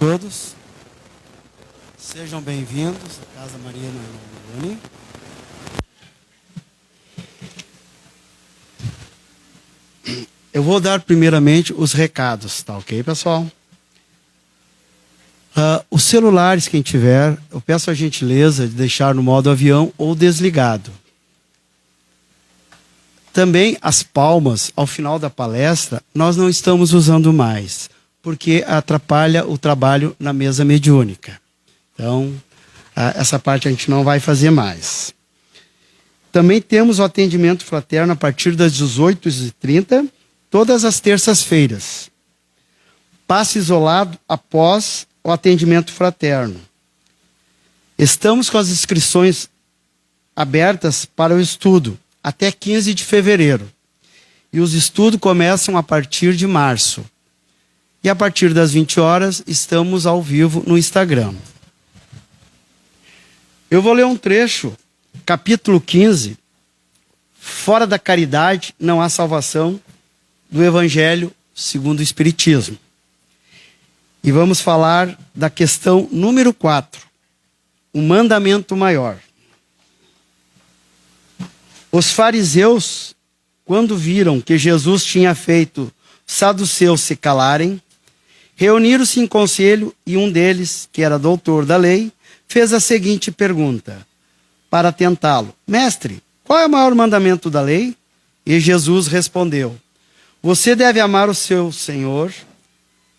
Todos sejam bem-vindos à Casa Maria Noni. Eu vou dar primeiramente os recados, tá ok, pessoal? Os celulares, quem tiver, eu peço a gentileza de deixar no modo avião ou desligado. Também as palmas, ao final da palestra, nós não estamos usando mais, porque atrapalha o trabalho na mesa mediúnica. Então, essa parte a gente não vai fazer mais. Também temos o atendimento fraterno a partir das 18h30, todas as terças-feiras. Passe isolado após o atendimento fraterno. Estamos com as inscrições abertas para o estudo até 15 de fevereiro. E os estudos começam a partir de março. E a partir das 20 horas, estamos ao vivo no Instagram. Eu vou ler um trecho, capítulo 15, Fora da caridade não há salvação, do Evangelho segundo o Espiritismo. E vamos falar da questão número 4, o mandamento maior. Os fariseus, quando viram que Jesus tinha feito os saduceus se calarem, reuniram-se em conselho e um deles, que era doutor da lei, fez a seguinte pergunta para tentá-lo: Mestre, qual é o maior mandamento da lei? E Jesus respondeu: Você deve amar o seu Senhor,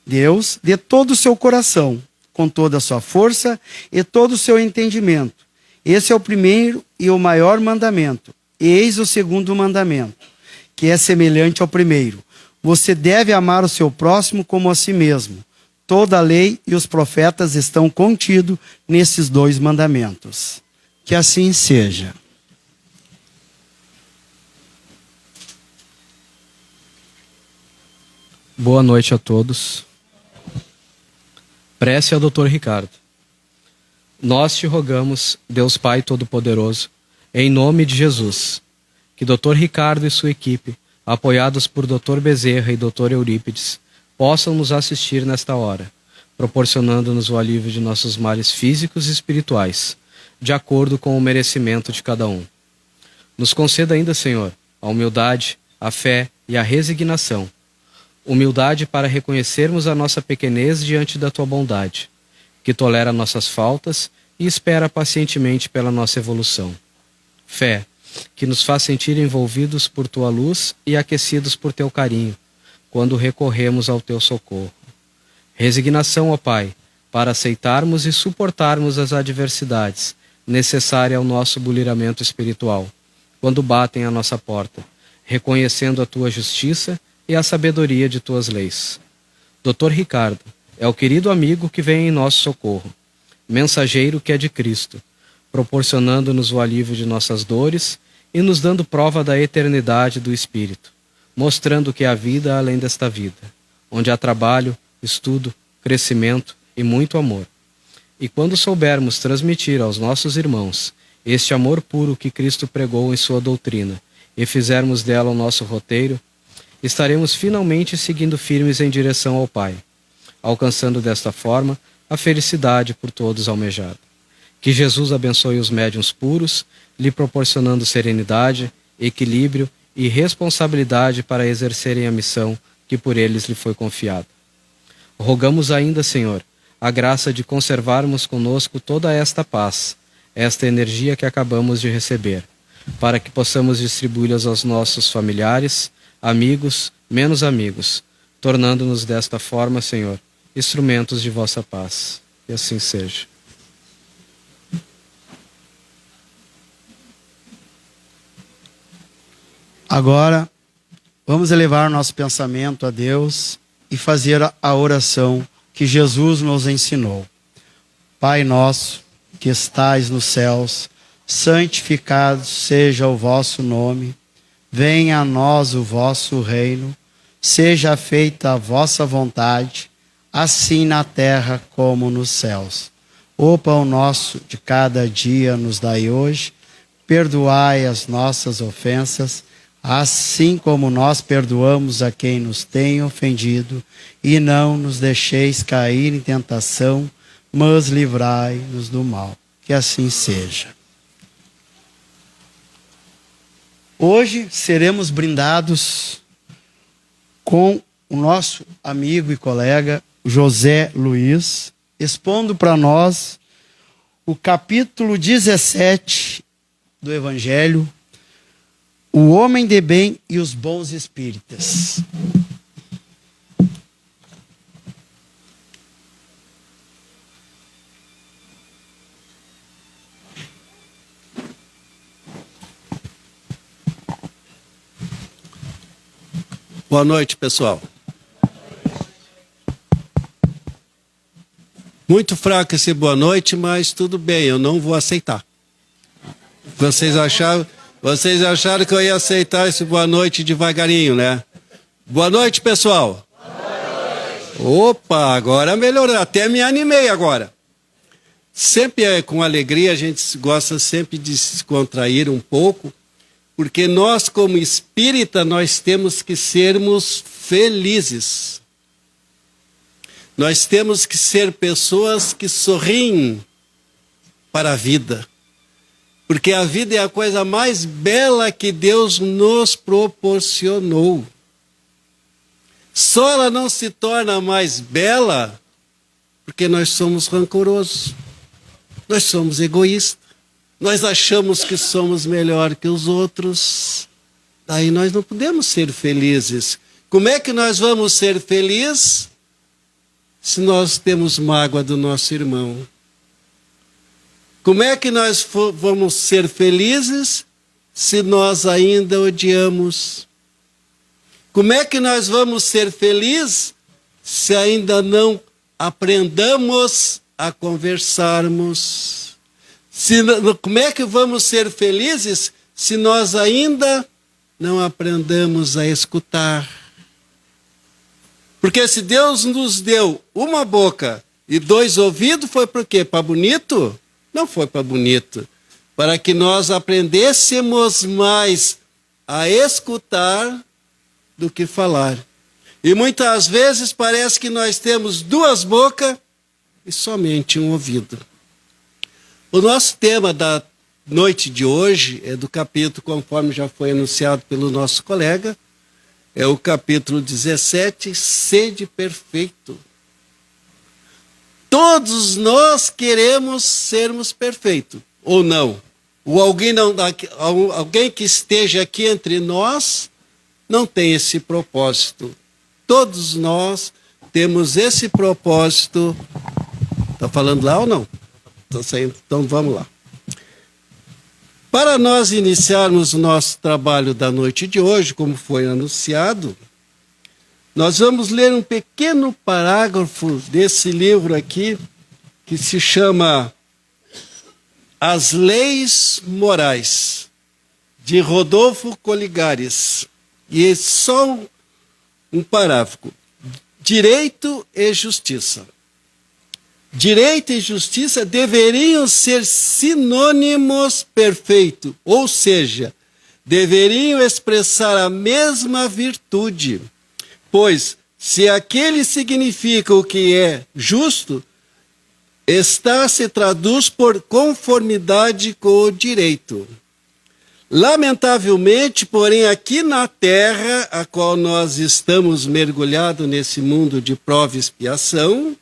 Deus, de todo o seu coração, com toda a sua força e todo o seu entendimento. Esse é o primeiro e o maior mandamento. Eis o segundo mandamento, que é semelhante ao primeiro. Você deve amar o seu próximo como a si mesmo. Toda a lei e os profetas estão contidos nesses dois mandamentos. Que assim seja. Boa noite a todos. Prece ao Dr. Ricardo. Nós te rogamos, Deus Pai Todo-Poderoso, em nome de Jesus, que Dr. Ricardo e sua equipe, apoiados por Dr. Bezerra e Dr. Eurípides, possam nos assistir nesta hora, proporcionando-nos o alívio de nossos males físicos e espirituais, de acordo com o merecimento de cada um. Nos conceda ainda, Senhor, a humildade, a fé e a resignação. Humildade para reconhecermos a nossa pequenez diante da Tua bondade, que tolera nossas faltas e espera pacientemente pela nossa evolução. Fé, que nos faz sentir envolvidos por Tua luz e aquecidos por Teu carinho, quando recorremos ao Teu socorro. Resignação, ó Pai, para aceitarmos e suportarmos as adversidades necessárias ao nosso buliramento espiritual, quando batem à nossa porta, reconhecendo a Tua justiça e a sabedoria de Tuas leis. Dr. Ricardo é o querido amigo que vem em nosso socorro, mensageiro que é de Cristo, proporcionando-nos o alívio de nossas dores e nos dando prova da eternidade do Espírito, mostrando que há vida além desta vida, onde há trabalho, estudo, crescimento e muito amor. E quando soubermos transmitir aos nossos irmãos este amor puro que Cristo pregou em sua doutrina e fizermos dela o nosso roteiro, estaremos finalmente seguindo firmes em direção ao Pai, alcançando desta forma a felicidade por todos almejada. Que Jesus abençoe os médiuns puros, lhe proporcionando serenidade, equilíbrio e responsabilidade para exercerem a missão que por eles lhe foi confiada. Rogamos ainda, Senhor, a graça de conservarmos conosco toda esta paz, esta energia que acabamos de receber, para que possamos distribuí-las aos nossos familiares, amigos, menos amigos, tornando-nos desta forma, Senhor, instrumentos de vossa paz. E assim seja. Agora, vamos elevar nosso pensamento a Deus e fazer a oração que Jesus nos ensinou. Pai nosso, que estais nos céus, santificado seja o vosso nome. Venha a nós o vosso reino. Seja feita a vossa vontade, assim na terra como nos céus. O pão nosso de cada dia nos dai hoje. Perdoai as nossas ofensas, assim como nós perdoamos a quem nos tem ofendido, e não nos deixeis cair em tentação, mas livrai-nos do mal. Que assim seja. Hoje seremos brindados com o nosso amigo e colega José Luiz, expondo para nós o capítulo 17 do Evangelho, o homem de bem e os bons espíritas. Boa noite, pessoal. Muito fraco esse boa noite, mas tudo bem, eu não vou aceitar. Vocês acharam que eu ia aceitar esse boa noite devagarinho, né? Boa noite, pessoal. Boa noite. Opa, agora melhorou, até me animei agora. Sempre com alegria, a gente gosta sempre de se descontrair um pouco, porque nós, como espírita, nós temos que sermos felizes. Nós temos que ser pessoas que sorriem para a vida. Porque a vida é a coisa mais bela que Deus nos proporcionou. Só ela não se torna mais bela porque nós somos rancorosos. Nós somos egoístas. Nós achamos que somos melhor que os outros. Daí nós não podemos ser felizes. Como é que nós vamos ser felizes se nós temos mágoa do nosso irmão? Como é que nós vamos ser felizes se nós ainda odiamos? Como é que nós vamos ser felizes se ainda não aprendamos a conversarmos? Como é que vamos ser felizes se nós ainda não aprendamos a escutar? Porque se Deus nos deu uma boca e 2 ouvidos, foi para quê? Para bonito? Não foi para bonito. Para que nós aprendêssemos mais a escutar do que falar. E muitas vezes parece que nós temos 2 bocas e somente um ouvido. O nosso tema da noite de hoje é do capítulo, conforme já foi anunciado pelo nosso colega, é o capítulo 17, Sede Perfeito. Todos nós queremos sermos perfeitos, ou não? Ou alguém que esteja aqui entre nós não tem esse propósito. Todos nós temos esse propósito. Está falando lá ou não? Estou saindo, então vamos lá. Para nós iniciarmos o nosso trabalho da noite de hoje, como foi anunciado, nós vamos ler um pequeno parágrafo desse livro aqui, que se chama As Leis Morais, de Rodolfo Coligares. E é só um parágrafo. Direito e justiça. Direito e justiça deveriam ser sinônimos perfeitos, ou seja, deveriam expressar a mesma virtude. Pois, se aquele significa o que é justo, se traduz por conformidade com o direito. Lamentavelmente, porém, aqui na Terra, a qual nós estamos mergulhados nesse mundo de prova e expiação,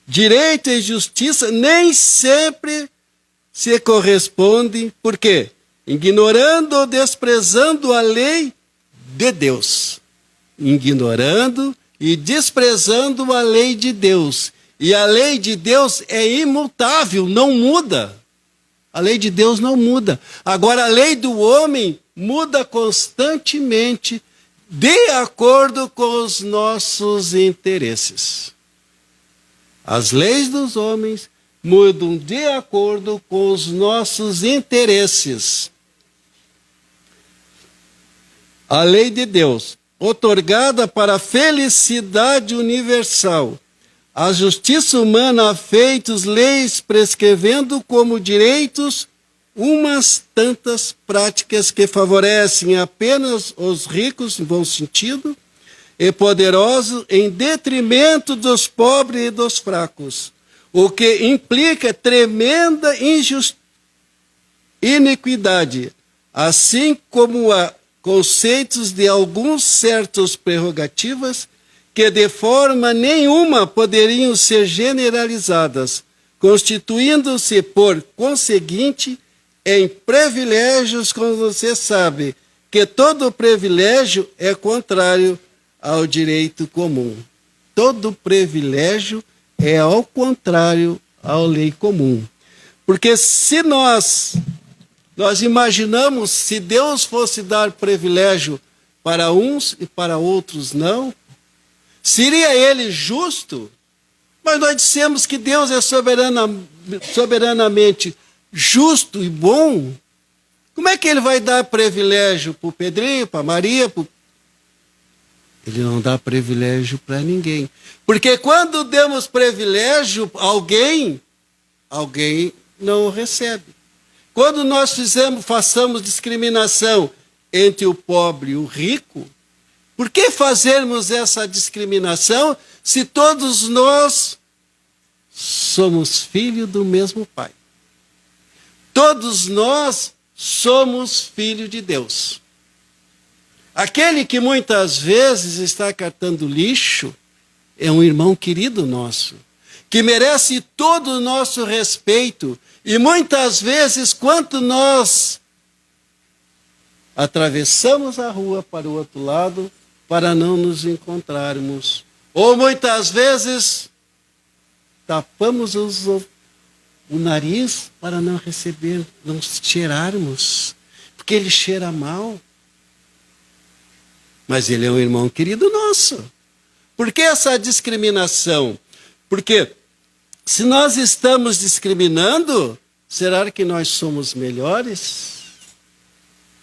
direito e justiça nem sempre se correspondem. Por quê? Ignorando ou desprezando a lei de Deus. Ignorando e desprezando a lei de Deus. E a lei de Deus é imutável, não muda. A lei de Deus não muda. Agora, a lei do homem muda constantemente de acordo com os nossos interesses. As leis dos homens mudam de acordo com os nossos interesses. A lei de Deus, outorgada para a felicidade universal, a justiça humana a feitos leis prescrevendo como direitos umas tantas práticas que favorecem apenas os ricos, em bom sentido, e poderosos, em detrimento dos pobres e dos fracos, o que implica tremenda iniquidade, assim como há conceitos de alguns certos prerrogativas que de forma nenhuma poderiam ser generalizadas, constituindo-se, por conseguinte, em privilégios, como você sabe, que todo privilégio é contrário ao direito comum. Todo privilégio é ao contrário à lei comum. Porque se nós imaginamos, se Deus fosse dar privilégio para uns e para outros não, seria ele justo? Mas nós dissemos que Deus é soberanamente justo e bom. Como é que ele vai dar privilégio para o Pedrinho, para a Maria? Ele não dá privilégio para ninguém. Porque quando demos privilégio a alguém não o recebe. Quando nós façamos discriminação entre o pobre e o rico, por que fazermos essa discriminação se todos nós somos filhos do mesmo Pai? Todos nós somos filhos de Deus. Aquele que muitas vezes está catando lixo é um irmão querido nosso, que merece todo o nosso respeito. E muitas vezes, quando nós atravessamos a rua para o outro lado, para não nos encontrarmos, ou muitas vezes tapamos o nariz para não receber, não cheirarmos, porque ele cheira mal. Mas ele é um irmão querido nosso. Por que essa discriminação? Porque se nós estamos discriminando, será que nós somos melhores?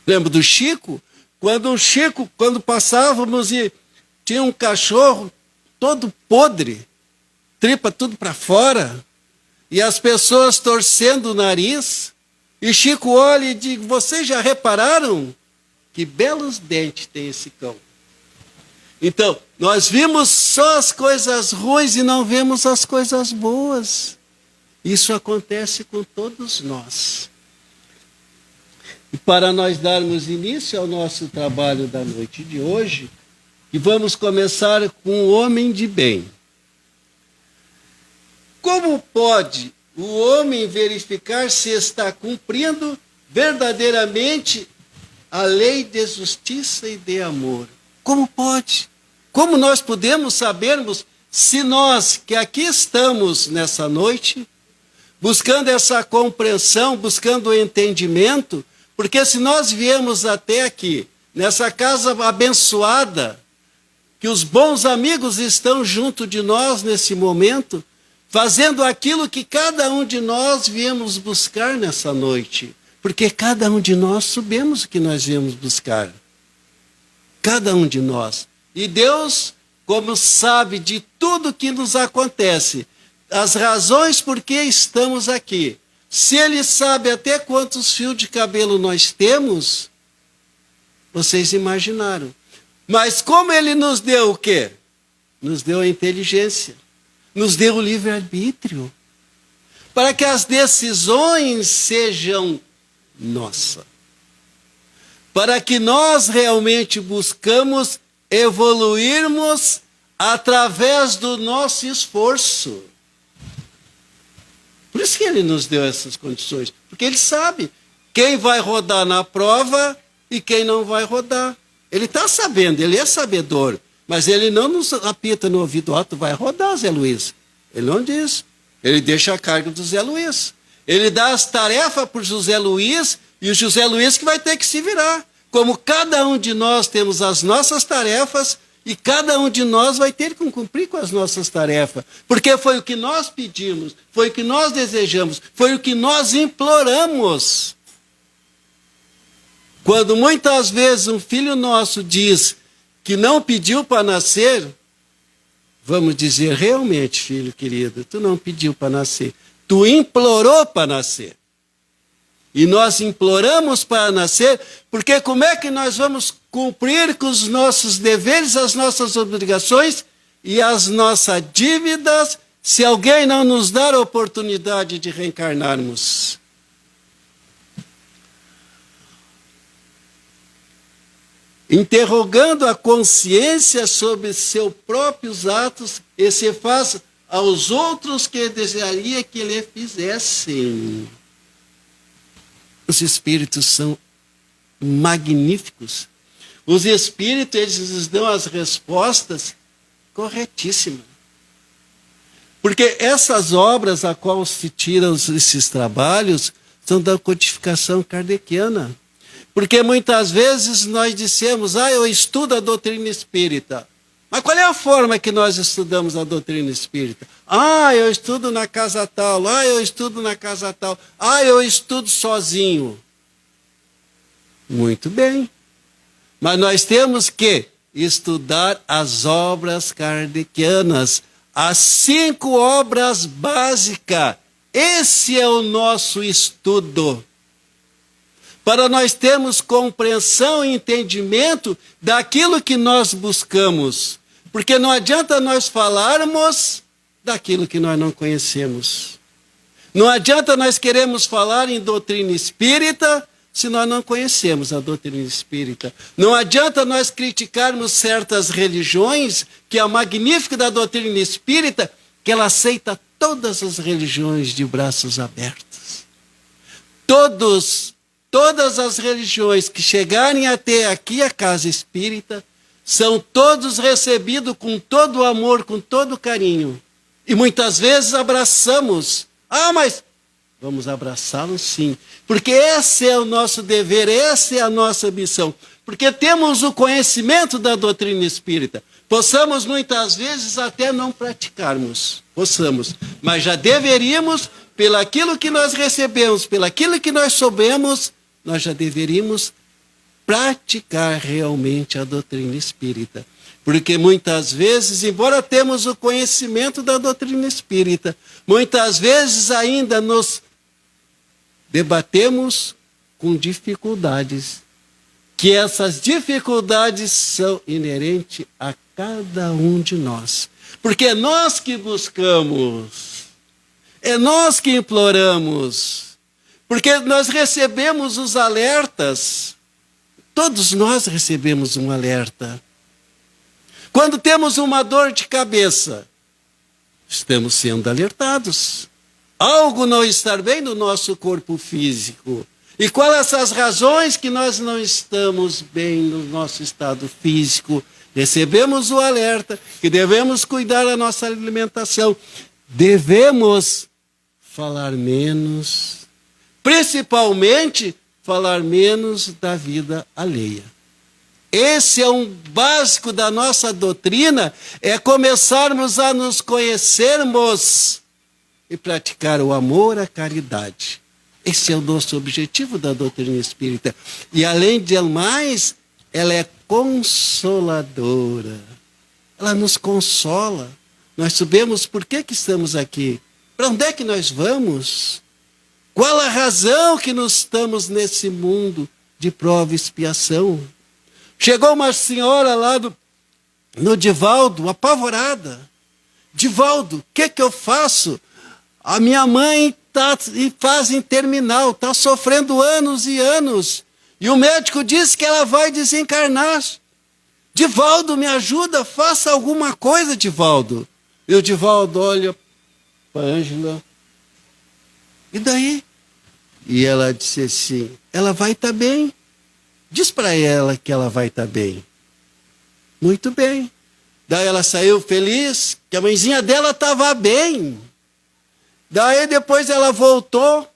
Lembro do Chico? Quando passávamos e tinha um cachorro todo podre, tripa tudo para fora, e as pessoas torcendo o nariz, e Chico olha e diz: vocês já repararam que belos dentes tem esse cão? Então, nós vimos só as coisas ruins e não vemos as coisas boas. Isso acontece com todos nós. E para nós darmos início ao nosso trabalho da noite de hoje, e vamos começar com o homem de bem. Como pode o homem verificar se está cumprindo verdadeiramente a lei de justiça e de amor? Como pode? Como nós podemos sabermos se nós que aqui estamos nessa noite, buscando essa compreensão, buscando o entendimento, porque se nós viemos até aqui, nessa casa abençoada, que os bons amigos estão junto de nós nesse momento, fazendo aquilo que cada um de nós viemos buscar nessa noite, porque cada um de nós sabemos o que nós viemos buscar. Cada um de nós. E Deus, como sabe de tudo que nos acontece, as razões por que estamos aqui, se Ele sabe até quantos fios de cabelo nós temos, vocês imaginaram. Mas como Ele nos deu o quê? Nos deu a inteligência, nos deu o livre-arbítrio, para que as decisões sejam nossas. Para que nós realmente buscamos evoluirmos através do nosso esforço. Por isso que Ele nos deu essas condições. Porque Ele sabe quem vai rodar na prova e quem não vai rodar. Ele está sabendo, Ele é sabedor. Mas Ele não nos apita no ouvido: tu vai rodar, Zé Luiz. Ele não diz. Ele deixa a carga do Zé Luiz. Ele dá as tarefas para o José Luiz, e o José Luiz que vai ter que se virar. Como cada um de nós temos as nossas tarefas, e cada um de nós vai ter que cumprir com as nossas tarefas. Porque foi o que nós pedimos, foi o que nós desejamos, foi o que nós imploramos. Quando muitas vezes um filho nosso diz que não pediu para nascer, vamos dizer: realmente, filho querido, tu não pediu para nascer, tu implorou para nascer. E nós imploramos para nascer, porque como é que nós vamos cumprir com os nossos deveres, as nossas obrigações e as nossas dívidas, se alguém não nos dar a oportunidade de reencarnarmos? Interrogando a consciência sobre seus próprios atos, e se faz aos outros que desejaria que lhe fizessem. Os espíritos são magníficos. Os espíritos, eles nos dão as respostas corretíssimas. Porque essas obras a qual se tiram esses trabalhos são da codificação kardeciana. Porque muitas vezes nós dissemos, eu estudo a doutrina espírita. Mas qual é a forma que nós estudamos a doutrina espírita? Eu estudo na casa tal, eu estudo na casa tal, eu estudo sozinho. Muito bem. Mas nós temos que estudar as obras kardecianas, as 5 obras básicas. Esse é o nosso estudo. Para nós termos compreensão e entendimento daquilo que nós buscamos. Porque não adianta nós falarmos daquilo que nós não conhecemos. Não adianta nós queremos falar em doutrina espírita se nós não conhecemos a doutrina espírita. Não adianta nós criticarmos certas religiões, que é o magnífico da doutrina espírita, que ela aceita todas as religiões de braços abertos. Todas as religiões que chegarem até aqui a casa espírita são todos recebidos com todo o amor, com todo o carinho. E muitas vezes abraçamos. Mas vamos abraçá-los sim. Porque esse é o nosso dever, essa é a nossa missão. Porque temos o conhecimento da doutrina espírita. Possamos muitas vezes até não praticarmos. Mas já deveríamos, pelaquilo que nós recebemos, pelaquilo que nós soubemos, nós já deveríamos praticar realmente a doutrina espírita. Porque muitas vezes, embora temos o conhecimento da doutrina espírita, muitas vezes ainda nos debatemos com dificuldades, que essas dificuldades são inerentes a cada um de nós. Porque é nós que buscamos, é nós que imploramos, porque nós recebemos os alertas. Todos nós recebemos um alerta. Quando temos uma dor de cabeça, estamos sendo alertados. Algo não está bem no nosso corpo físico. E quais são as razões que nós não estamos bem no nosso estado físico? Recebemos o alerta que devemos cuidar da nossa alimentação. Devemos falar menos. Principalmente, falar menos da vida alheia. Esse é um básico da nossa doutrina, é começarmos a nos conhecermos e praticar o amor, a caridade. Esse é o nosso objetivo da doutrina espírita. E além de mais, ela é consoladora. Ela nos consola. Nós sabemos por que estamos aqui. Para onde é que nós vamos? Qual a razão que nós estamos nesse mundo de prova e expiação? Chegou uma senhora lá no Divaldo, apavorada. Divaldo, o que eu faço? A minha mãe está em fase terminal, está sofrendo anos e anos. E o médico disse que ela vai desencarnar. Divaldo, me ajuda, faça alguma coisa, Divaldo. E o Divaldo olha para a Ângela. E daí? E ela disse assim, ela vai estar bem. Diz para ela que ela vai estar bem. Muito bem. Daí ela saiu feliz, que a mãezinha dela estava bem. Daí depois ela voltou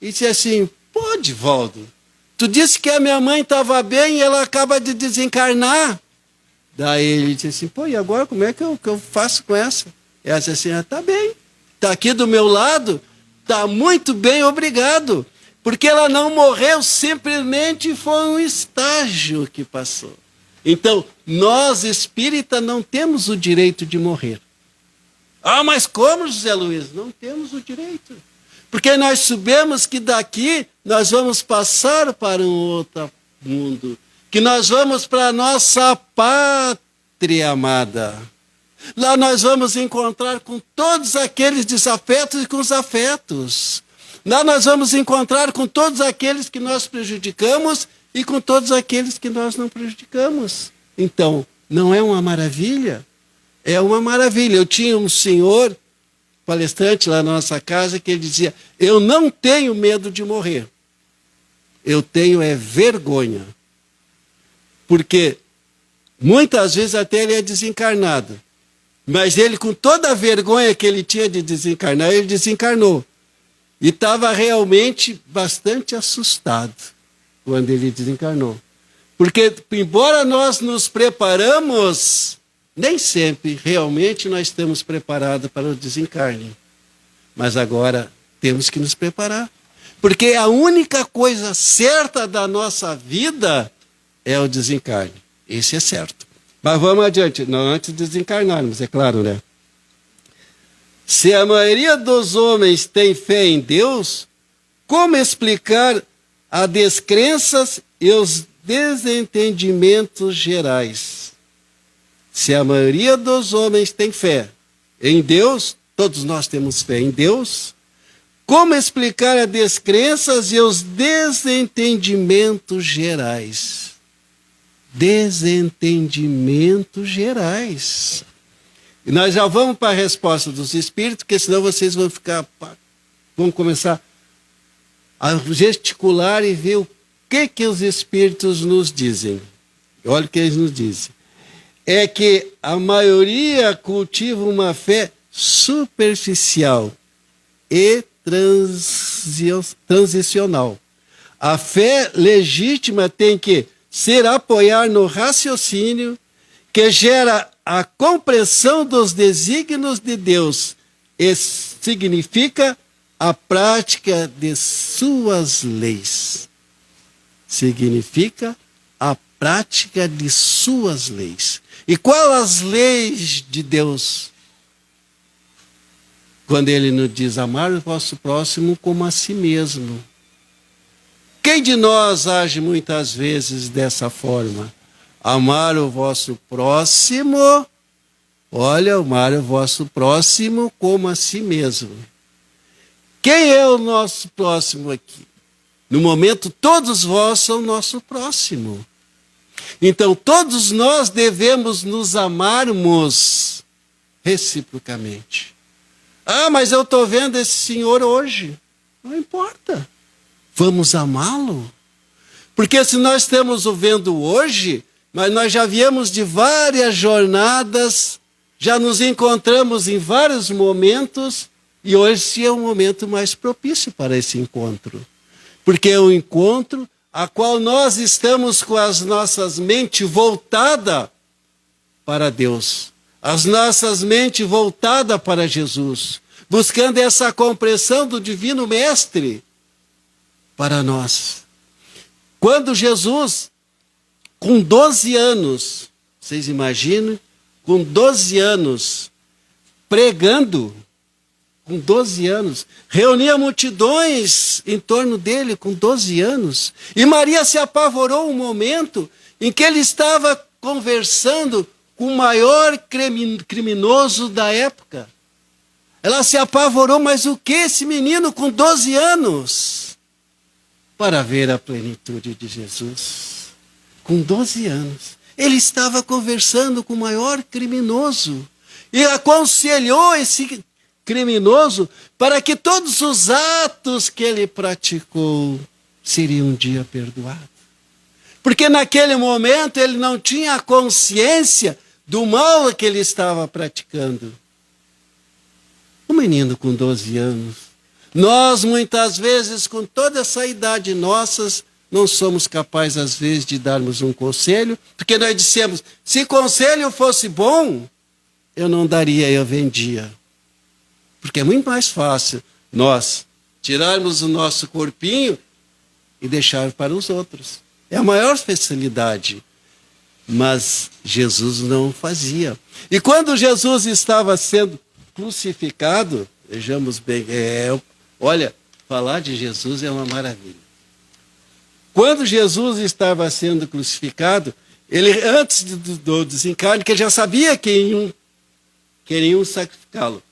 e disse assim, pô, Divaldo, tu disse que a minha mãe estava bem e ela acaba de desencarnar. Daí ele disse assim, pô, e agora como é que eu faço com essa? Ela disse assim, tá bem, tá aqui do meu lado, tá muito bem, obrigado. Porque ela não morreu, simplesmente foi um estágio que passou. Então, nós espíritas não temos o direito de morrer. Mas como, José Luiz? Não temos o direito. Porque nós sabemos que daqui nós vamos passar para um outro mundo, que nós vamos para a nossa pátria amada. Lá nós vamos encontrar com todos aqueles desafetos e com os afetos. Lá nós vamos encontrar com todos aqueles que nós prejudicamos e com todos aqueles que nós não prejudicamos. Então, não é uma maravilha? É uma maravilha. Eu tinha um senhor palestrante lá na nossa casa que ele dizia: eu não tenho medo de morrer. Eu tenho é vergonha. Porque muitas vezes até ele é desencarnado. Mas ele, com toda a vergonha que ele tinha de desencarnar, ele desencarnou. E estava realmente bastante assustado quando ele desencarnou. Porque, embora nós nos preparamos, nem sempre realmente nós estamos preparados para o desencarne. Mas agora temos que nos preparar. Porque a única coisa certa da nossa vida é o desencarne. Esse é certo. Mas vamos adiante. Não antes de desencarnarmos, é claro, né? Se a maioria dos homens tem fé em Deus, como explicar as descrenças e os desentendimentos gerais? Se a maioria dos homens tem fé em Deus, todos nós temos fé em Deus, como explicar as descrenças e os desentendimentos gerais? Desentendimentos gerais. E nós já vamos para a resposta dos espíritos, porque senão vocês vão começar a gesticular e ver o que os espíritos nos dizem. Olha o que eles nos dizem. É que a maioria cultiva uma fé superficial e transicional. A fé legítima tem que ser apoiar no raciocínio que gera a compreensão dos desígnios de Deus e significa a prática de suas leis. Significa a prática de suas leis. E qual as leis de Deus? Quando ele nos diz amar o vosso próximo como a si mesmo. Quem de nós age muitas vezes dessa forma? Amar o vosso próximo, olha, amar o vosso próximo como a si mesmo. Quem é o nosso próximo aqui? No momento, todos vós são nosso próximo. Então, todos nós devemos nos amarmos reciprocamente. Ah, mas eu estou vendo esse senhor hoje. Não importa. Vamos amá-lo. Porque se nós estamos o vendo hoje, mas nós já viemos de várias jornadas, já nos encontramos em vários momentos, e hoje é o momento mais propício para esse encontro. Porque é um encontro a qual nós estamos com as nossas mentes voltadas para Deus. As nossas mentes voltadas para Jesus. Buscando essa compreensão do Divino Mestre para nós. Quando Jesus, com 12 anos, vocês imaginam, com 12 anos, pregando, com 12 anos, reunia multidões em torno dele com 12 anos, e Maria se apavorou um momento em que ele estava conversando com o maior criminoso da época. Ela se apavorou, mas o que esse menino com 12 anos? Para ver a plenitude de Jesus. Com 12 anos. Ele estava conversando com o maior criminoso. E aconselhou esse criminoso para que todos os atos que ele praticou seriam um dia perdoados. Porque naquele momento ele não tinha a consciência do mal que ele estava praticando. Um menino com 12 anos. Nós, muitas vezes, com toda essa idade nossas, não somos capazes, às vezes, de darmos um conselho, porque nós dissemos, se conselho fosse bom, eu não daria, eu vendia. Porque é muito mais fácil nós tirarmos o nosso corpinho e deixar para os outros. É a maior facilidade. Mas Jesus não fazia. E quando Jesus estava sendo crucificado, vejamos bem, olha, falar de Jesus é uma maravilha. Quando Jesus estava sendo crucificado, ele, antes do desencarne, que ele já sabia que iriam sacrificá-lo,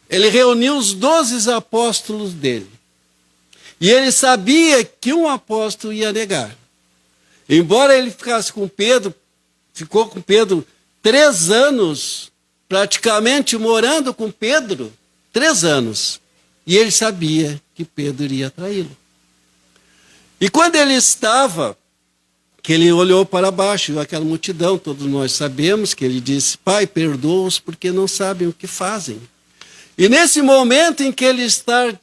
ele reuniu os 12 apóstolos dele. E ele sabia que um apóstolo ia negar. Embora ele ficasse com Pedro, ficou com Pedro 3 anos, praticamente morando com Pedro, 3 anos. E ele sabia que Pedro iria traí-lo. E quando ele estava, que ele olhou para baixo, viu aquela multidão, todos nós sabemos que ele disse: Pai, perdoa-os porque não sabem o que fazem. E nesse momento em que ele está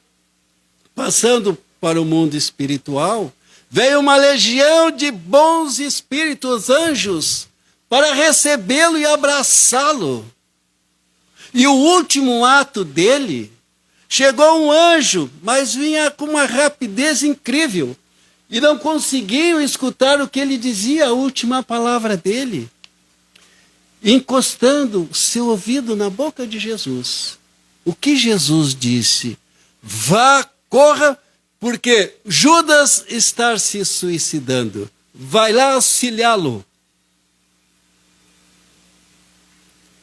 passando para o mundo espiritual, veio uma legião de bons espíritos, anjos, para recebê-lo e abraçá-lo. E o último ato dele, chegou um anjo, mas vinha com uma rapidez incrível, e não conseguiam escutar o que ele dizia, a última palavra dele, encostando seu ouvido na boca de Jesus. O que Jesus disse? Vá, corra, porque Judas está se suicidando. Vai lá auxiliá-lo.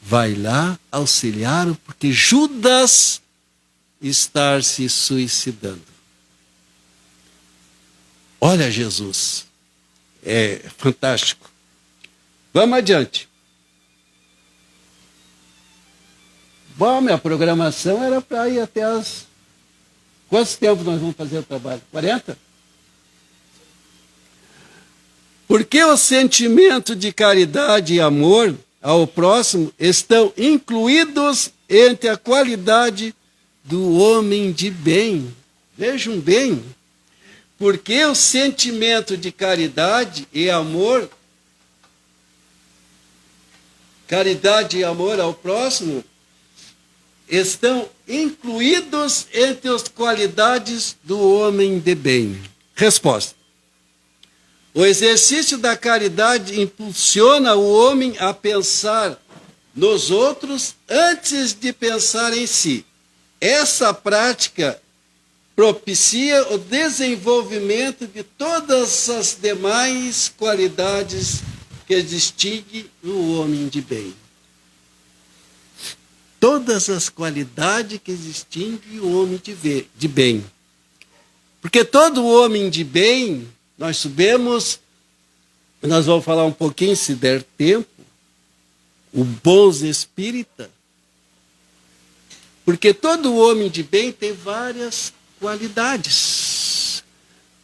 Vai lá auxiliá-lo, porque Judas está se suicidando. Olha Jesus, é fantástico. Vamos adiante. Bom, minha programação era para ir até as... Quanto tempo nós vamos fazer o trabalho? 40? Porque o sentimento de caridade e amor ao próximo estão incluídos entre a qualidade do homem de bem. Vejam bem, porque o sentimento de caridade e amor ao próximo estão incluídos entre as qualidades do homem de bem. Resposta. O exercício da caridade impulsiona o homem a pensar nos outros antes de pensar em si. Essa prática propicia o desenvolvimento de todas as demais qualidades que distinguem o homem de bem. Todas as qualidades que distinguem o homem de bem. Porque todo homem de bem, nós sabemos, nós vamos falar um pouquinho, se der tempo, o bons espírita. Porque todo homem de bem tem várias qualidades.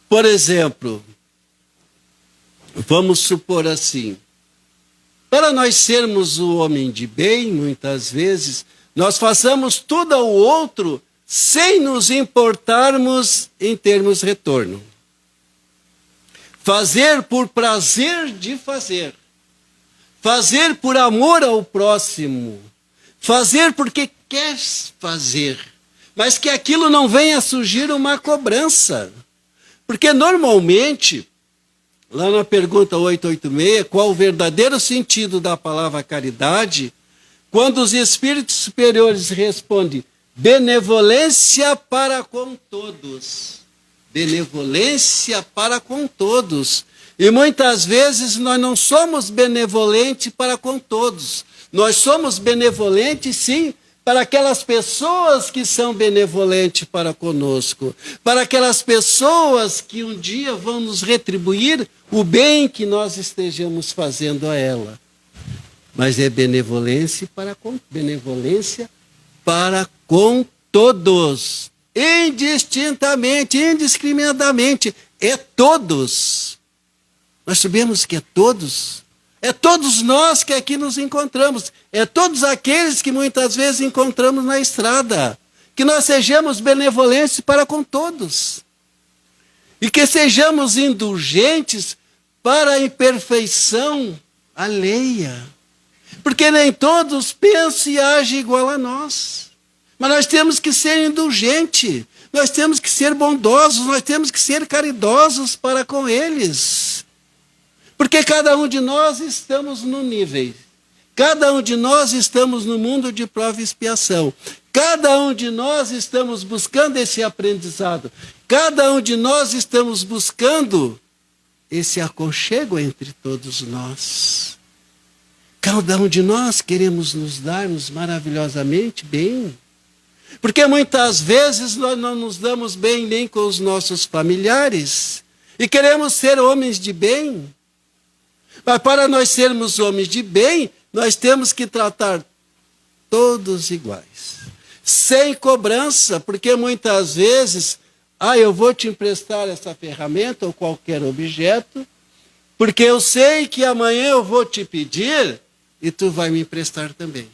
Por exemplo, vamos supor assim, para nós sermos o homem de bem, muitas vezes, nós façamos tudo ao outro sem nos importarmos em termos de retorno. Fazer por prazer de fazer. Fazer por amor ao próximo. Fazer porque quer fazer. Mas que aquilo não venha a surgir uma cobrança. Porque normalmente, lá na pergunta 886, qual o verdadeiro sentido da palavra caridade? Quando os espíritos superiores respondem, benevolência para com todos. Benevolência para com todos. E muitas vezes nós não somos benevolentes para com todos. Nós somos benevolentes, sim, para aquelas pessoas que são benevolentes para conosco, para aquelas pessoas que um dia vão nos retribuir o bem que nós estejamos fazendo a ela. Mas é benevolência para com todos, indistintamente, indiscriminadamente, é todos. Nós sabemos que é todos. É todos nós que aqui nos encontramos. É todos aqueles que muitas vezes encontramos na estrada. Que nós sejamos benevolentes para com todos. E que sejamos indulgentes para a imperfeição alheia. Porque nem todos pensam e agem igual a nós. Mas nós temos que ser indulgentes. Nós temos que ser bondosos. Nós temos que ser caridosos para com eles. Porque cada um de nós estamos no nível. Cada um de nós estamos no mundo de prova e expiação. Cada um de nós estamos buscando esse aprendizado. Cada um de nós estamos buscando esse aconchego entre todos nós. Cada um de nós queremos nos darmos maravilhosamente bem. Porque muitas vezes nós não nos damos bem nem com os nossos familiares. E queremos ser homens de bem. Mas para nós sermos homens de bem, nós temos que tratar todos iguais. Sem cobrança, porque muitas vezes, eu vou te emprestar essa ferramenta ou qualquer objeto, porque eu sei que amanhã eu vou te pedir e tu vai me emprestar também.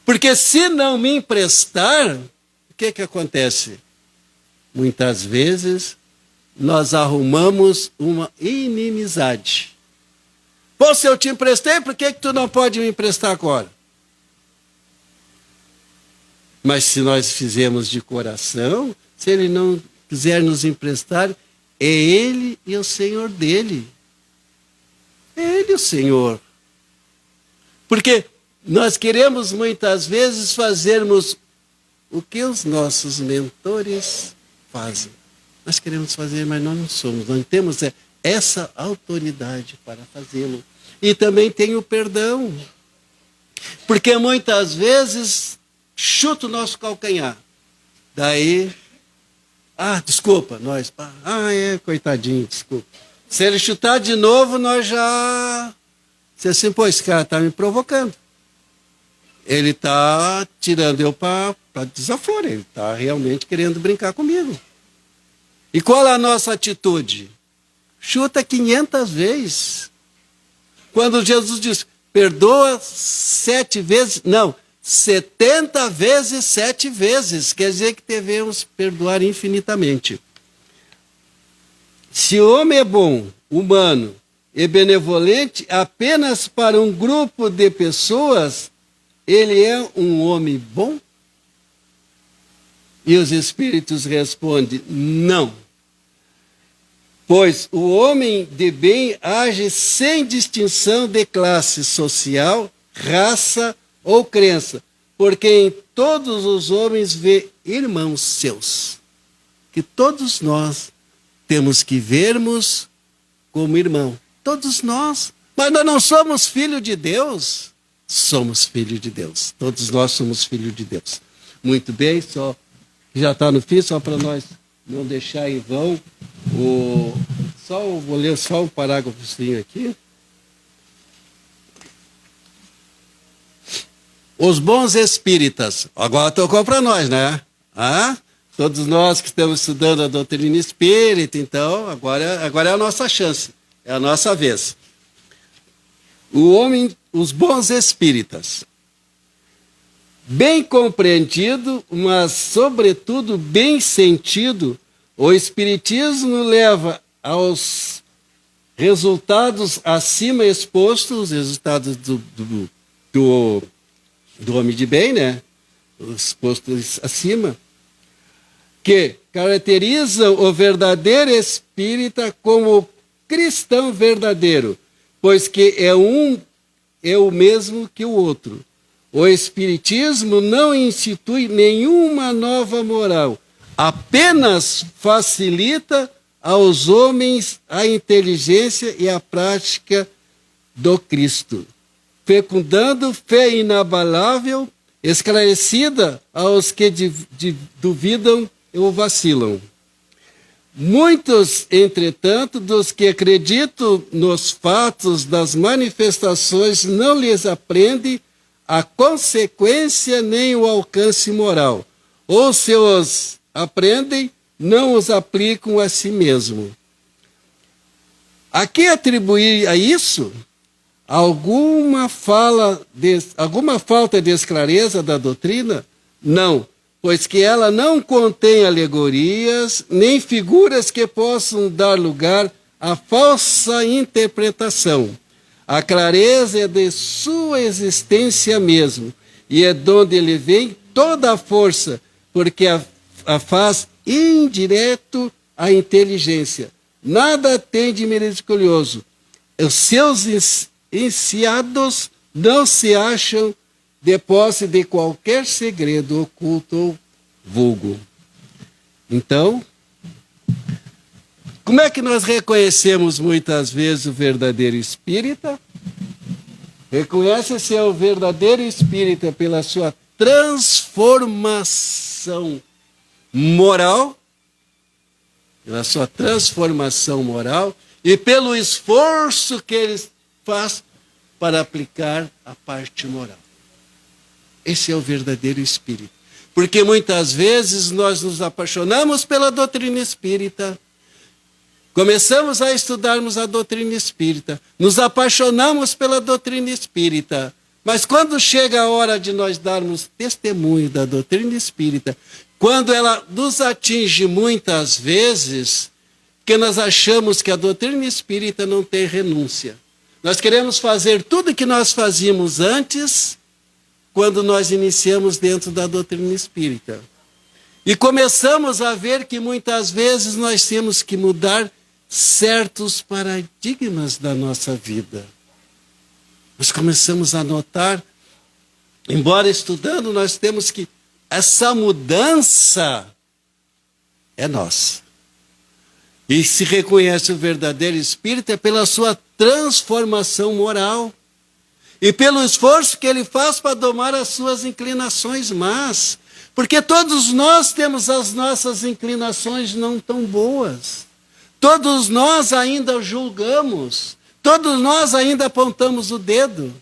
Porque se não me emprestar, o que acontece? Muitas vezes nós arrumamos uma inimizade. Pô, se eu te emprestei, por que tu não pode me emprestar agora? Mas se nós fizermos de coração, se ele não quiser nos emprestar, é ele e o Senhor dele. É ele o Senhor. Porque nós queremos muitas vezes fazermos o que os nossos mentores fazem. Nós queremos fazer, mas nós não somos. Nós temos essa autoridade para fazê-lo. E também tem o perdão. Porque muitas vezes chuta o nosso calcanhar. Daí, desculpa, nós, coitadinho, desculpa. Se ele chutar de novo, nós já... Se assim, pô, esse cara está me provocando. Ele está tirando eu para desaforo. Ele está realmente querendo brincar comigo. E qual é a nossa atitude? Chuta 500 vezes. Quando Jesus diz, perdoa 7 vezes, não, 70 vezes 7 vezes. Quer dizer que devemos perdoar infinitamente. Se o homem é bom, humano e benevolente apenas para um grupo de pessoas, ele é um homem bom? E os espíritos respondem, não. Pois o homem de bem age sem distinção de classe social, raça ou crença, porque em todos os homens vê irmãos seus, que todos nós temos que vermos como irmão. Todos nós. Mas nós não somos filhos de Deus. Somos filhos de Deus. Todos nós somos filhos de Deus. Muito bem, já está no fim, só para nós não deixar em vão. Vou ler só um parágrafozinho aqui. Os bons espíritas. Agora tocou para nós, né? Todos nós que estamos estudando a doutrina espírita, então, agora é a nossa chance. É a nossa vez. Os bons espíritas. Bem compreendido, mas sobretudo bem sentido, o espiritismo leva aos resultados acima expostos, os resultados do homem de bem, né? Os postos acima, que caracterizam o verdadeiro espírita como cristão verdadeiro, pois que é o mesmo que o outro. O espiritismo não institui nenhuma nova moral, apenas facilita aos homens a inteligência e a prática do Cristo, fecundando fé inabalável, esclarecida aos que duvidam ou vacilam. Muitos, entretanto, dos que acreditam nos fatos das manifestações não lhes aprendem a consequência nem o alcance moral, ou se os aprendem, não os aplicam a si mesmo. A que atribuir a isso alguma falta de clareza da doutrina? Não, pois que ela não contém alegorias, nem figuras que possam dar lugar à falsa interpretação. A clareza é de sua existência mesmo, e é de onde ele vem toda a força, porque a faz indireto à inteligência. Nada tem de miraculoso. Os seus iniciados não se acham de posse de qualquer segredo oculto ou vulgo. Então, Como é que nós reconhecemos muitas vezes o verdadeiro espírita? Reconhece-se o verdadeiro espírita pela sua transformação moral, e pelo esforço que ele faz para aplicar a parte moral. Esse é o verdadeiro espírito. Porque muitas vezes nós nos apaixonamos pela doutrina espírita, começamos a estudarmos a doutrina espírita, nos apaixonamos pela doutrina espírita, mas quando chega a hora de nós darmos testemunho da doutrina espírita, quando ela nos atinge muitas vezes, que nós achamos que a doutrina espírita não tem renúncia. Nós queremos fazer tudo o que nós fazíamos antes, quando nós iniciamos dentro da doutrina espírita. E começamos a ver que muitas vezes nós temos que mudar certos paradigmas da nossa vida. Nós começamos a notar, embora estudando, nós temos que essa mudança é nossa. E se reconhece o verdadeiro espírito é pela sua transformação moral e pelo esforço que ele faz para domar as suas inclinações más. Porque todos nós temos as nossas inclinações não tão boas. Todos nós ainda julgamos. Todos nós ainda apontamos o dedo.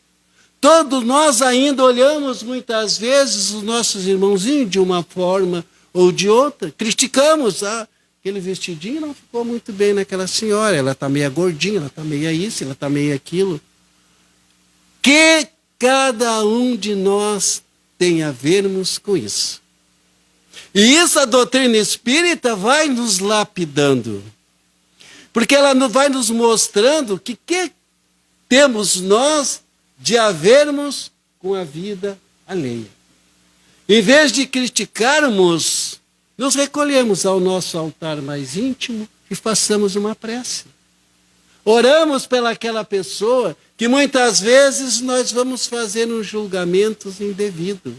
Todos nós ainda olhamos muitas vezes os nossos irmãozinhos de uma forma ou de outra. Criticamos. Aquele vestidinho não ficou muito bem naquela senhora. Ela está meio gordinha, ela está meio isso, ela está meio aquilo. Que cada um de nós tem a vermos com isso. E isso a doutrina espírita vai nos lapidando. Porque ela vai nos mostrando que temos nós de havermos com a vida alheia. Em vez de criticarmos, nos recolhemos ao nosso altar mais íntimo e façamos uma prece. Oramos pelaquela pessoa que muitas vezes nós vamos fazer um julgamento indevido.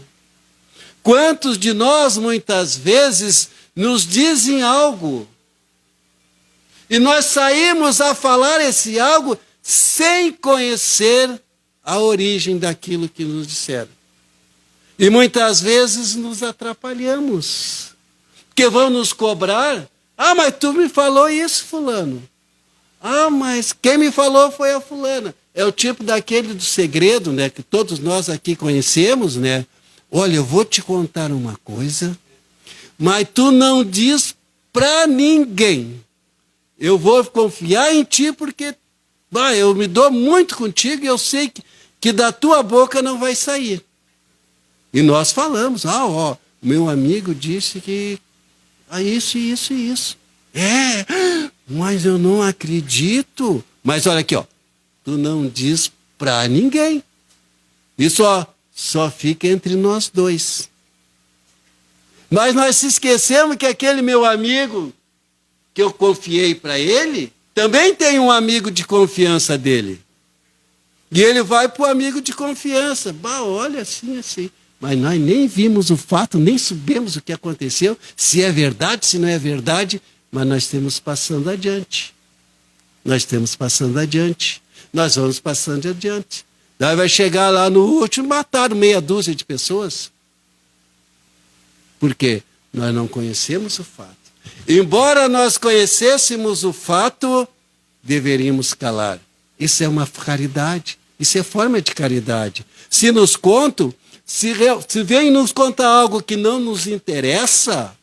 Quantos de nós muitas vezes nos dizem algo e nós saímos a falar esse algo sem conhecer a origem daquilo que nos disseram. E muitas vezes nos atrapalhamos. Porque vão nos cobrar. Mas tu me falou isso, fulano. Mas quem me falou foi a fulana. É o tipo daquele do segredo, né? Que todos nós aqui conhecemos, né? Olha, eu vou te contar uma coisa, mas tu não diz para ninguém. Eu vou confiar em ti porque eu me dou muito contigo e eu sei que da tua boca não vai sair. E nós falamos, meu amigo disse que isso e isso e isso. Mas eu não acredito. Mas olha aqui, tu não diz para ninguém. Isso só fica entre nós dois. Mas nós se esquecemos que aquele meu amigo que eu confiei para ele, também tem um amigo de confiança dele. E ele vai para o amigo de confiança. Olha, assim. Mas nós nem vimos o fato, nem sabemos o que aconteceu, se é verdade, se não é verdade, mas nós estamos passando adiante. Nós vamos passando adiante. Daí vai chegar lá no último, mataram meia dúzia de pessoas. Por quê? Nós não conhecemos o fato. Embora nós conhecêssemos o fato, deveríamos calar. Isso é uma caridade. Isso é forma de caridade. Se nos contam, se vem nos contar algo que não nos interessa,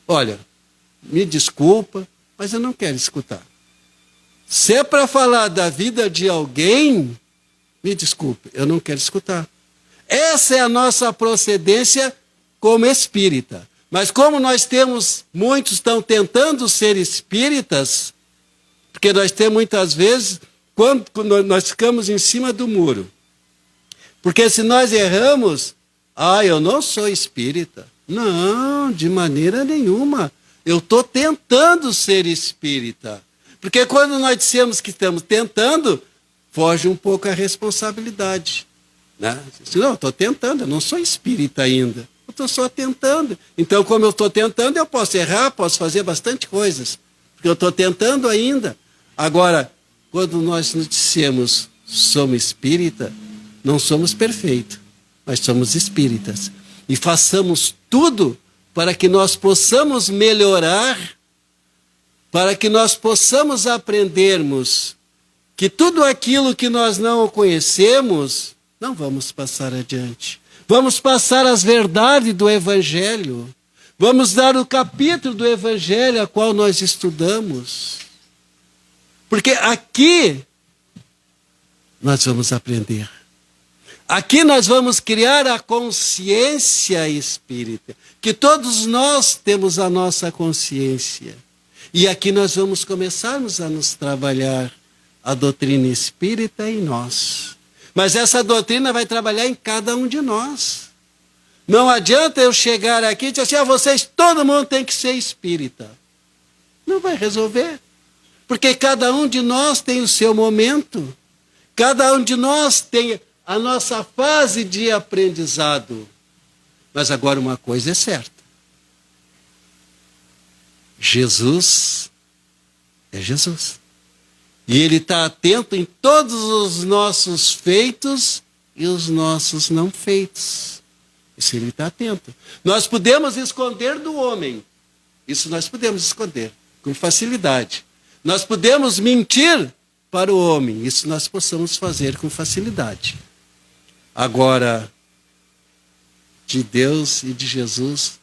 olha, me desculpa, mas eu não quero escutar. Se é para falar da vida de alguém, me desculpe, eu não quero escutar. Essa é a nossa procedência como espírita. Mas como nós temos, muitos estão tentando ser espíritas, porque nós temos muitas vezes, quando nós ficamos em cima do muro. Porque se nós erramos, eu não sou espírita. Não, de maneira nenhuma. Eu estou tentando ser espírita. Porque quando nós dissemos que estamos tentando, foge um pouco a responsabilidade. Né? Não, eu estou tentando, eu não sou espírita ainda. Eu estou só tentando. Então, como eu estou tentando, eu posso errar, posso fazer bastante coisas. porque eu estou tentando ainda. Agora, quando nós nos dissemos somos espírita, não somos perfeitos, mas somos espíritas. E façamos tudo para que nós possamos melhorar, para que nós possamos aprendermos que tudo aquilo que nós não conhecemos, não vamos passar adiante. Vamos passar as verdades do Evangelho. Vamos dar o capítulo do Evangelho a qual nós estudamos. Porque aqui nós vamos aprender. Aqui nós vamos criar a consciência espírita. Que todos nós temos a nossa consciência. E aqui nós vamos começarmos a nos trabalhar a doutrina espírita em nós. Mas essa doutrina vai trabalhar em cada um de nós. Não adianta eu chegar aqui e dizer assim, vocês, todo mundo tem que ser espírita. Não vai resolver. Porque cada um de nós tem o seu momento. Cada um de nós tem a nossa fase de aprendizado. Mas agora uma coisa é certa. Jesus é Jesus. E Ele está atento em todos os nossos feitos e os nossos não feitos. Isso Ele está atento. Nós podemos esconder do homem. Isso nós podemos esconder com facilidade. Nós podemos mentir para o homem. Isso nós possamos fazer com facilidade. Agora, de Deus e de Jesus,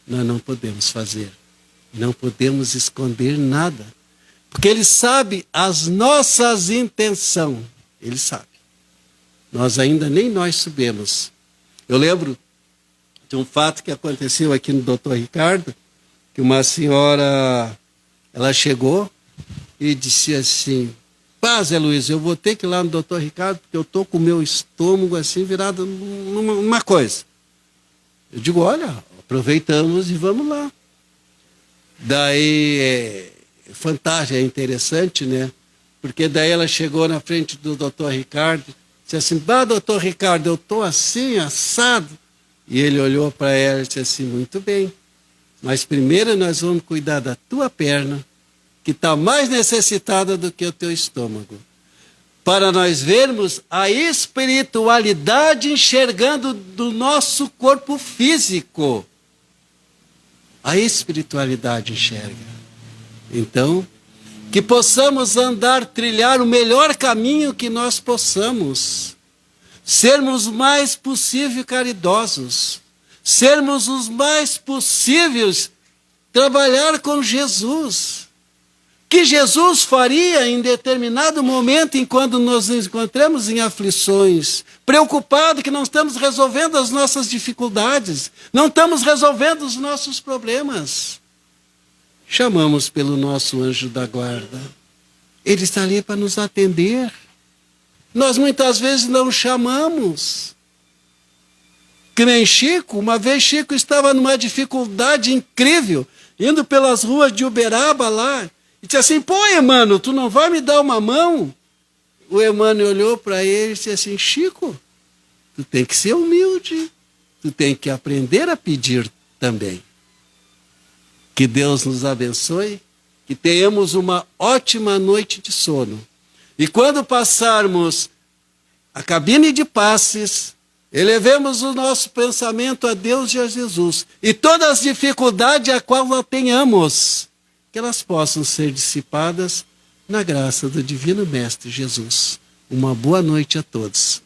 nós não podemos fazer. Não podemos esconder nada. Porque Ele sabe as nossas intenções. Ele sabe. Nós ainda nem nós sabemos. Eu lembro de um fato que aconteceu aqui no Dr. Ricardo, que uma senhora, ela chegou e disse assim, Zé Luiz, eu vou ter que ir lá no Dr. Ricardo, porque eu estou com o meu estômago assim virado numa coisa. Eu digo, olha, aproveitamos e vamos lá. Daí, é fantástico, é interessante, né? Porque daí ela chegou na frente do Dr. Ricardo, disse assim, doutor Ricardo, eu estou assim, assado. E ele olhou para ela e disse assim, muito bem, mas primeiro nós vamos cuidar da tua perna, que está mais necessitada do que o teu estômago, para nós vermos a espiritualidade enxergando do nosso corpo físico. A espiritualidade enxerga. Então, que possamos trilhar o melhor caminho que nós possamos. Sermos o mais possível caridosos. Sermos os mais possíveis trabalhar com Jesus. Que Jesus faria em determinado momento, enquanto nos encontramos em aflições, preocupado que não estamos resolvendo as nossas dificuldades, não estamos resolvendo os nossos problemas. Chamamos pelo nosso anjo da guarda. Ele está ali para nos atender. Nós muitas vezes não chamamos. Que nem Chico, uma vez Chico estava numa dificuldade incrível, indo pelas ruas de Uberaba lá, e disse assim, pô, Emmanuel, tu não vai me dar uma mão? O Emmanuel olhou para ele e disse assim, Chico, tu tem que ser humilde, tu tem que aprender a pedir também. Que Deus nos abençoe, que tenhamos uma ótima noite de sono. E quando passarmos a cabine de passes, elevemos o nosso pensamento a Deus e a Jesus. E todas as dificuldades a qual nós tenhamos, que elas possam ser dissipadas na graça do Divino Mestre Jesus. Uma boa noite a todos.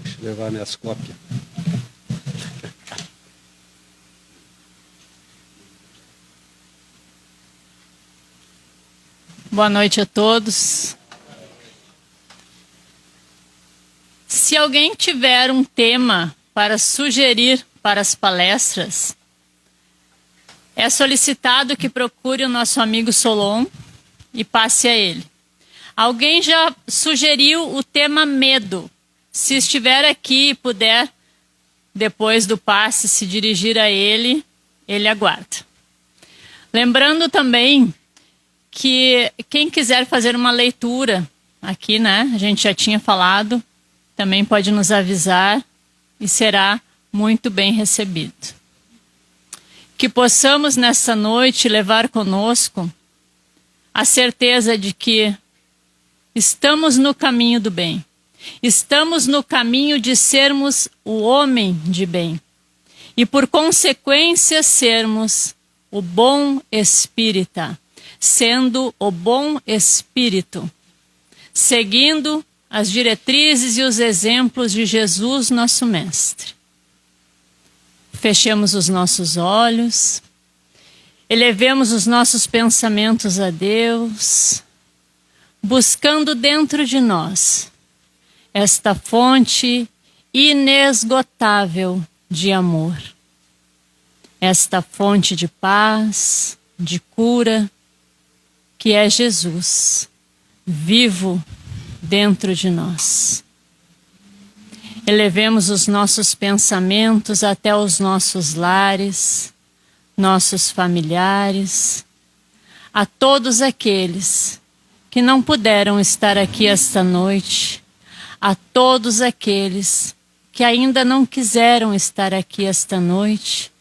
Deixa eu levar minhas cópias. Boa noite a todos. Se alguém tiver um tema para sugerir para as palestras, é solicitado que procure o nosso amigo Solon e passe a ele. Alguém já sugeriu o tema medo. Se estiver aqui e puder, depois do passe, se dirigir a ele, ele aguarda. Lembrando também que quem quiser fazer uma leitura aqui, né? A gente já tinha falado, também pode nos avisar e será muito bem recebido. Que possamos nessa noite levar conosco a certeza de que estamos no caminho do bem. Estamos no caminho de sermos o homem de bem. E por consequência sermos o bom espírita, sendo o bom espírito, seguindo as diretrizes e os exemplos de Jesus, nosso Mestre. Fechemos os nossos olhos, elevemos os nossos pensamentos a Deus, buscando dentro de nós esta fonte inesgotável de amor, esta fonte de paz, de cura, que é Jesus, vivo dentro de nós. Elevemos os nossos pensamentos até os nossos lares, nossos familiares, a todos aqueles que não puderam estar aqui esta noite, a todos aqueles que ainda não quiseram estar aqui esta noite,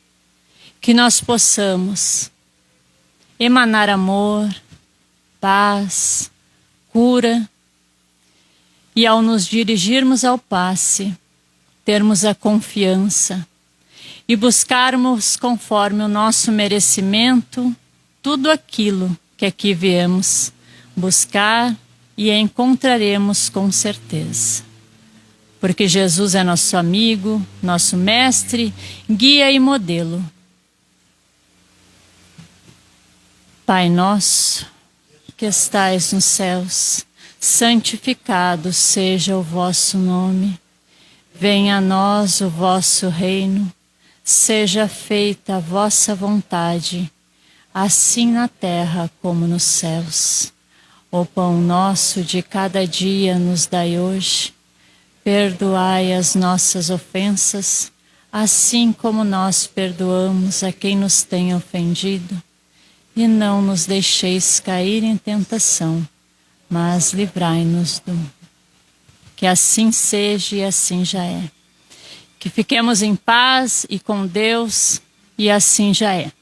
que nós possamos emanar amor, paz, cura, e ao nos dirigirmos ao passe, termos a confiança e buscarmos conforme o nosso merecimento tudo aquilo que aqui viemos buscar e encontraremos com certeza. Porque Jesus é nosso amigo, nosso mestre, guia e modelo. Pai nosso, que estais nos céus, santificado seja o vosso nome. Venha a nós o vosso reino. Seja feita a vossa vontade, assim na terra como nos céus. O pão nosso de cada dia nos dai hoje. Perdoai as nossas ofensas, assim como nós perdoamos a quem nos tem ofendido. E não nos deixeis cair em tentação, mas livrai-nos do mal. Que assim seja e assim já é. Que fiquemos em paz e com Deus, e assim já é.